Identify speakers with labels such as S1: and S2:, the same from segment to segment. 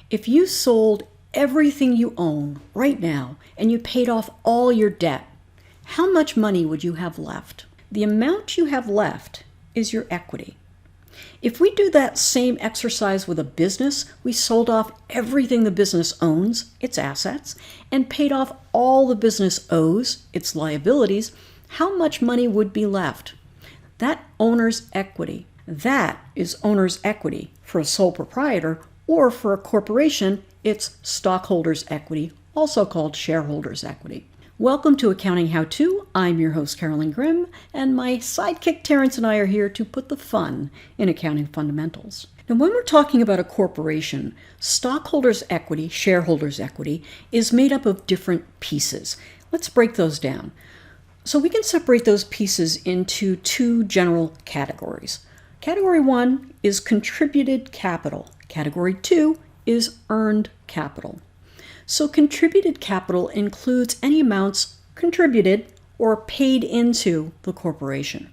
S1: If you sold everything you own right now and you paid off all your debt, how much money would you have left? The amount you have left is your equity. If we do that same exercise with a business, we sold off everything the business owns, its assets, and paid off all the business owes, its liabilities, how much money would be left? That owner's equity. That is owner's equity. For a sole proprietor or for a corporation, it's stockholders' equity, also called shareholders' equity. Welcome to Accounting How To. I'm your host, Carolyn Grimm, and my sidekick Terrence and I are here to put the fun in accounting fundamentals. Now, when we're talking about a corporation, stockholders' equity, shareholders' equity, is made up of different pieces. Let's break those down. So we can separate those pieces into two general categories. Category 1 is contributed capital. Category 2 is earned capital. So contributed capital includes any amounts contributed or paid into the corporation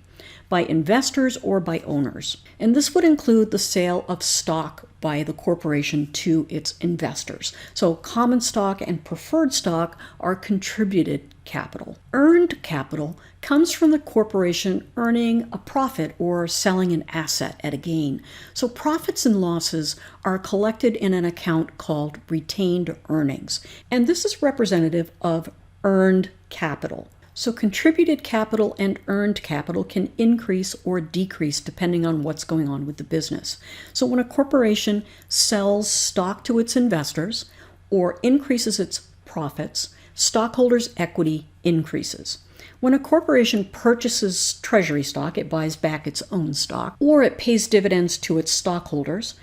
S1: by investors or by owners. And this would include the sale of stock by the corporation to its investors. So common stock and preferred stock are contributed capital. Earned capital comes from the corporation earning a profit or selling an asset at a gain. So profits and losses are collected in an account called retained earnings. And this is representative of earned capital. So contributed capital and earned capital can increase or decrease depending on what's going on with the business. So when a corporation sells stock to its investors or increases its profits, stockholders' equity increases. When a corporation purchases treasury stock, it buys back its own stock, or it pays dividends to its stockholders,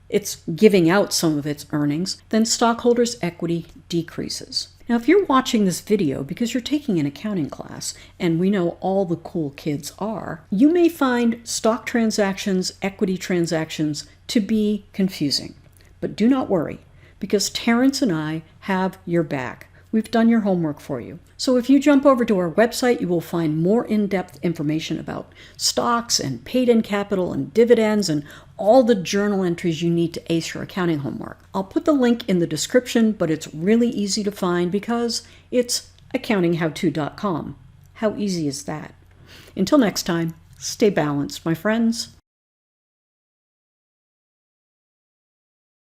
S1: it's giving out some of its earnings, then stockholders' equity decreases. Now, if you're watching this video because you're taking an accounting class, and we know all the cool kids are, you may find stock transactions, equity transactions to be confusing. But do not worry, because Terrence and I have your back. We've done your homework for you. So if you jump over to our website, you will find more in-depth information about stocks and paid-in capital and dividends and all the journal entries you need to ace your accounting homework. I'll put the link in the description, but it's really easy to find because it's accountinghowto.com. How easy is that? Until next time, stay balanced, my friends.